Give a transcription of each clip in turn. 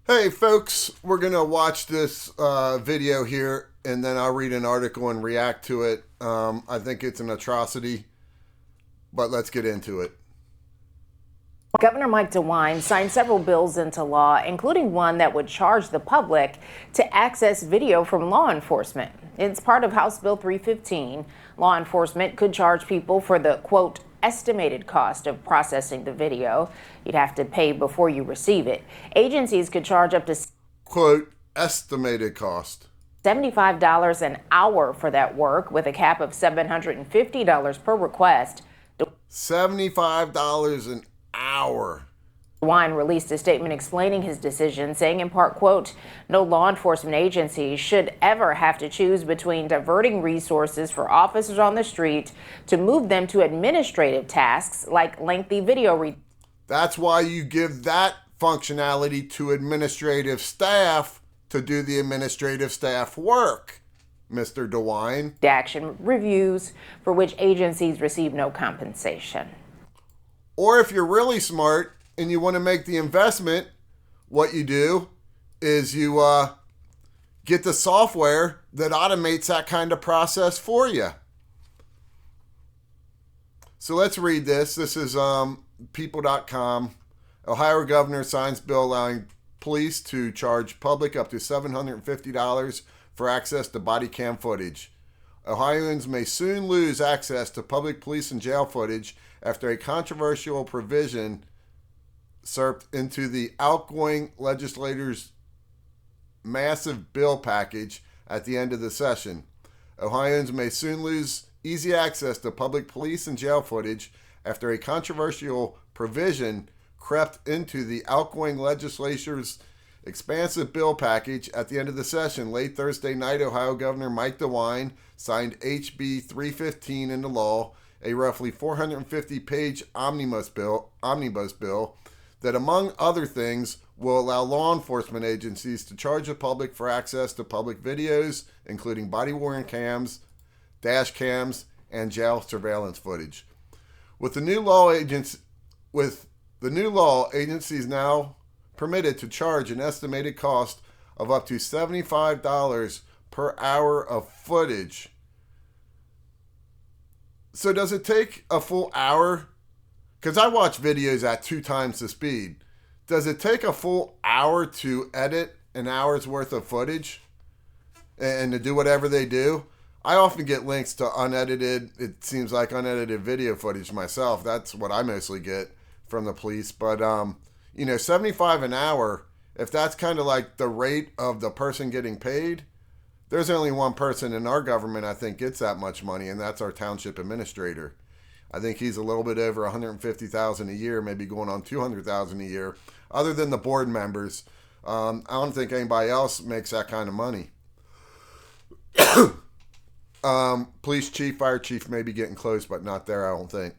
Hey folks, we're going to watch this video here and then I'll read an article and react to it. I think it's an atrocity, but let's get into it. Governor Mike DeWine signed several bills into law, including one that would charge the public to access video from law enforcement. It's part of House Bill 315. Law enforcement could charge people for the, quote, estimated cost of processing the video. You'd have to pay before you receive it. Agencies could charge up to, quote, estimated cost. $75 an hour for that work, with a cap of $750 per request. $75 an hour. DeWine released a statement explaining his decision, saying in part, quote, no law enforcement agency should ever have to choose between diverting resources for officers on the street to move them to administrative tasks like lengthy video. That's why you give that functionality to administrative staff to do the administrative staff work, Mr. DeWine. Action reviews for which agencies receive no compensation. Or if you're really smart and you want to make the investment, what you do is you get the software that automates that kind of process for you. So let's read this. This is people.com. Ohio governor signs bill allowing police to charge public up to $750 for access to body cam footage. Ohioans may soon lose access to public police and jail footage after a controversial provision serped into the outgoing legislators' massive bill package at the end of the session. Ohioans may soon lose easy access to public police and jail footage after a controversial provision crept into the outgoing legislature's expansive bill package at the end of the session. Late Thursday night, Ohio Governor Mike DeWine signed HB 315 into law, a roughly 450-page omnibus bill that, among other things, will allow law enforcement agencies to charge the public for access to public videos, including body-worn cams, dash cams, and jail surveillance footage. With the new law, agencies now permitted to charge an estimated cost of up to $75 per hour of footage. So does it take a full hour? Because I watch videos at 2 times the speed. Does it take a full hour to edit an hour's worth of footage and to do whatever they do? I often get links to unedited video footage myself. That's what I mostly get from the police. But, $75 an hour, if that's kind of like the rate of the person getting paid, there's only one person in our government I think gets that much money, and that's our township administrator. I think he's a little bit over $150,000 a year, maybe going on $200,000 a year. Other than the board members, I don't think anybody else makes that kind of money. Police chief, fire chief may be getting close, but not there, I don't think.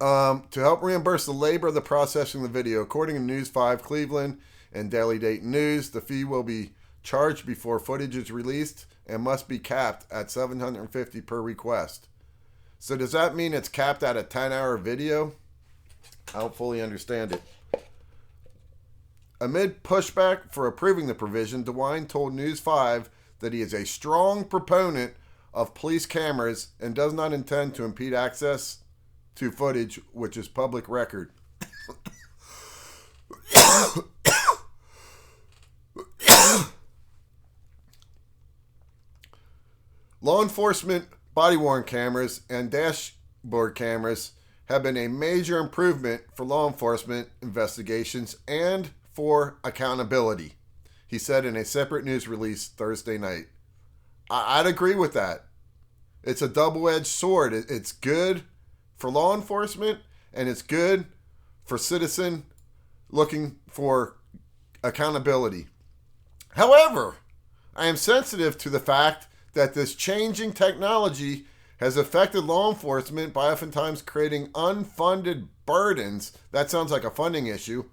To help reimburse the labor of the processing of the video, according to News 5 Cleveland and Daily Dayton News, the fee will be charged before footage is released and must be capped at $750 per request. So does that mean it's capped at a 10-hour video? I don't fully understand it. Amid pushback for approving the provision, DeWine told News 5 that he is a strong proponent of police cameras and does not intend to impede access to footage which is public record. Law enforcement body-worn cameras and dashboard cameras have been a major improvement for law enforcement investigations and for accountability, he said in a separate news release Thursday night. I'd agree with that. It's a double-edged sword. It's good for law enforcement, and it's good for citizen looking for accountability. However, I am sensitive to the fact that this changing technology has affected law enforcement by oftentimes creating unfunded burdens, that sounds like a funding issue,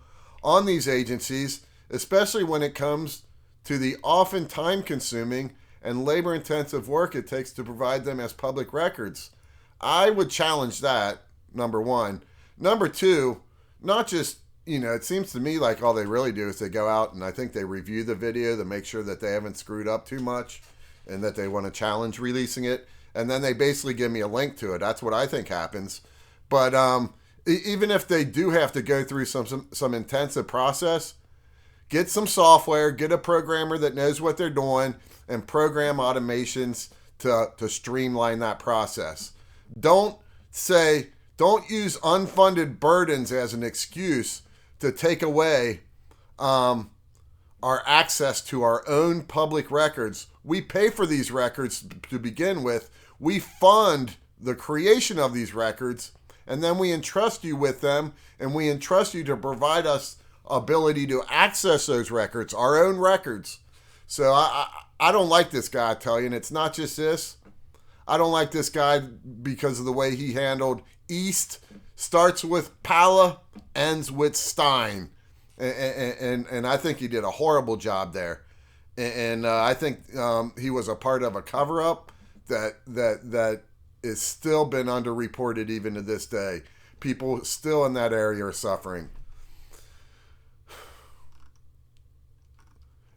on these agencies, especially when it comes to the often time-consuming and labor-intensive work it takes to provide them as public records. I would challenge that, number one. Number two, not just it seems to me like all they really do is they go out and I think they review the video to make sure that they haven't screwed up too much and that they want to challenge releasing it. And then they basically give me a link to it. That's what I think happens. But even if they do have to go through some intensive process, get some software, get a programmer that knows what they're doing, and program automations to streamline that process. Don't use unfunded burdens as an excuse to take away our access to our own public records. We pay for these records to begin with. We fund the creation of these records, and then we entrust you with them, and we entrust you to provide us ability to access those records, our own records. So I don't like this guy, I tell you, and it's not just this. I don't like this guy because of the way he handled East. Starts with Pala, ends with Stein. And I think he did a horrible job there. And I think he was a part of a cover-up that is still been underreported even to this day. People still in that area are suffering.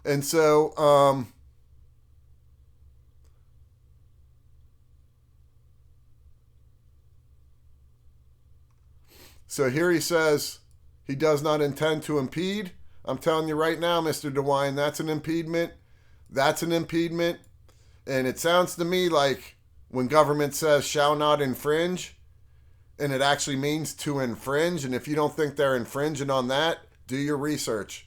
And so, so here he says he does not intend to impede. I'm telling you right now, Mr. DeWine, that's an impediment. That's an impediment. And it sounds to me like when government says shall not infringe, and it actually means to infringe. And if you don't think they're infringing on that, do your research.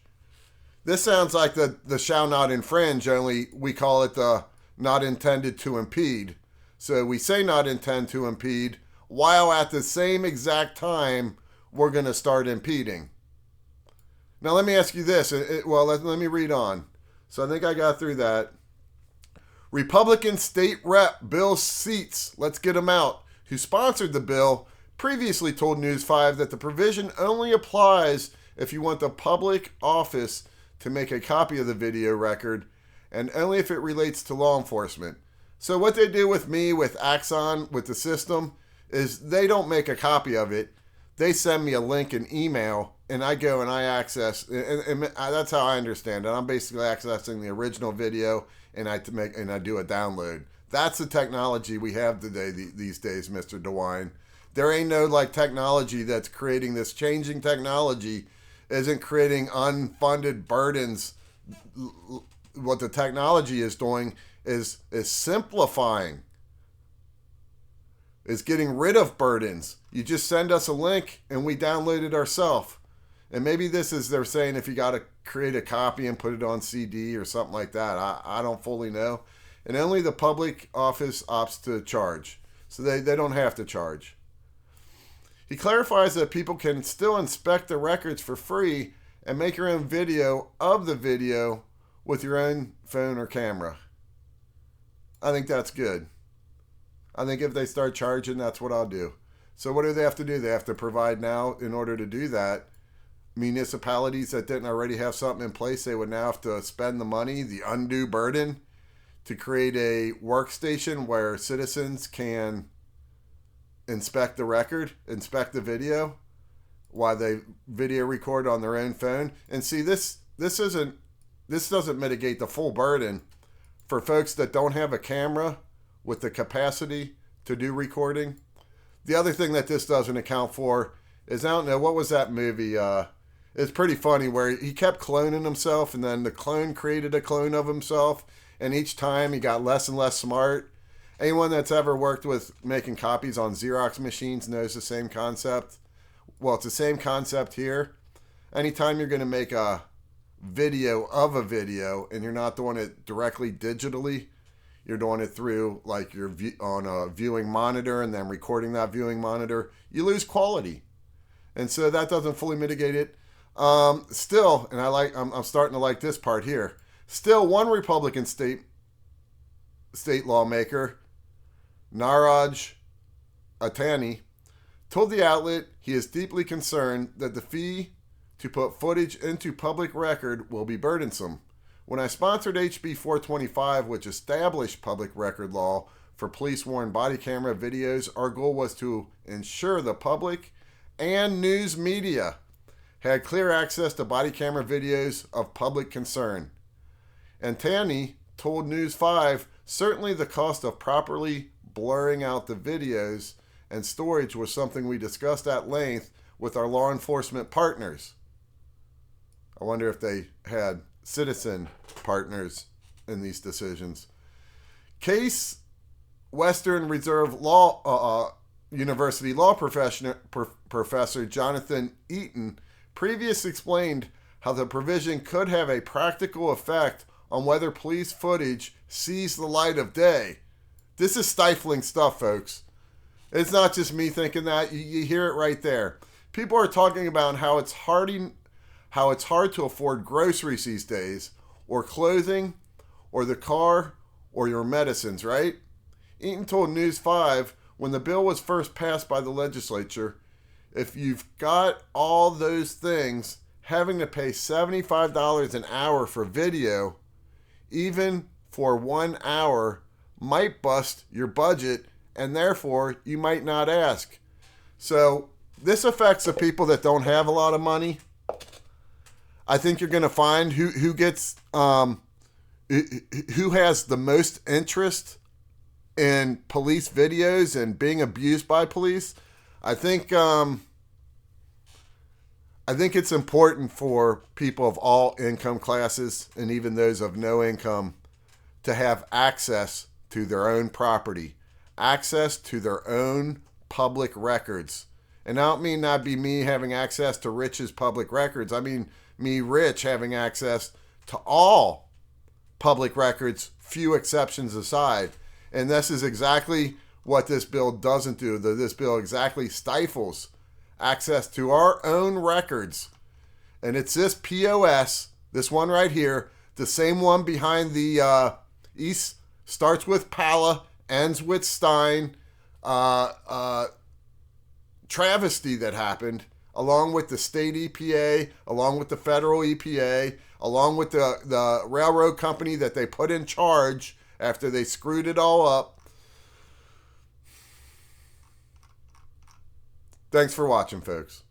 This sounds like the shall not infringe, only we call it the not intended to impede. So we say not intend to impede, while at the same exact time, we're going to start impeding. Now let me ask you this. Let me read on. So I think I got through that. Republican State Rep Bill Seats, let's get him out, who sponsored the bill, previously told News 5 that the provision only applies if you want the public office to make a copy of the video record, and only if it relates to law enforcement. So what they do with me, with Axon, with the system, is they don't make a copy of it. They send me a link in email, and I go and I access, and that's how I understand it. I'm basically accessing the original video, and I do a download. That's the technology we have today, these days, Mr. DeWine. There ain't no technology that's creating this. Changing technology isn't creating unfunded burdens. What the technology is doing is simplifying, is getting rid of burdens. You just send us a link and we download it ourselves. And maybe this is, they're saying if you got to create a copy and put it on CD or something like that. I don't fully know. And only the public office opts to charge. So they don't have to charge. He clarifies that people can still inspect the records for free and make your own video of the video with your own phone or camera. I think that's good. I think if they start charging, that's what I'll do. So what do they have to do? They have to provide now, in order to do that, municipalities that didn't already have something in place, they would now have to spend the money, the undue burden, to create a workstation where citizens can inspect the record, inspect the video, while they video record on their own phone. And see, this doesn't mitigate the full burden for folks that don't have a camera with the capacity to do recording. The other thing that this doesn't account for is, I don't know, what was that movie? It's pretty funny where he kept cloning himself, and then the clone created a clone of himself, and each time he got less and less smart. Anyone that's ever worked with making copies on Xerox machines knows the same concept. Well, it's the same concept here. Anytime you're going to make a video of a video and you're not doing it directly digitally, you're doing it through on a viewing monitor and then recording that viewing monitor, you lose quality. And so that doesn't fully mitigate it. Still, and I'm starting to like this part here. Still, one Republican state lawmaker, Naraj Atani, told the outlet he is deeply concerned that the fee to put footage into public record will be burdensome. When I sponsored HB 425, which established public record law for police-worn body camera videos, our goal was to ensure the public and news media had clear access to body camera videos of public concern. And Tanny told News 5, certainly the cost of properly blurring out the videos and storage was something we discussed at length with our law enforcement partners. I wonder if they had citizen partners in these decisions. Case Western Reserve Law University law professor Jonathan Eaton previously explained how the provision could have a practical effect on whether police footage sees the light of day. This is stifling stuff, folks. It's not just me thinking that. You hear it right there. People are talking about how it's hard to afford groceries these days, or clothing, or the car, or your medicines, right? Eaton told News 5 when the bill was first passed by the legislature, if you've got all those things, having to pay $75 an hour for video, even for 1 hour, might bust your budget, and therefore you might not ask. So this affects the people that don't have a lot of money. I think you're going to find who gets who has the most interest in police videos and being abused by police. I think it's important for people of all income classes and even those of no income to have access to their own property, access to their own public records. And I don't mean that be me having access to Rich's public records. I mean me, Rich, having access to all public records, few exceptions aside. And this is exactly what this bill doesn't do. This bill exactly stifles access to our own records. And it's this POS, this one right here, the same one behind the East, starts with Pala, ends with Stein, travesty that happened, along with the state EPA, along with the federal EPA, along with the railroad company that they put in charge after they screwed it all up. Thanks for watching, folks.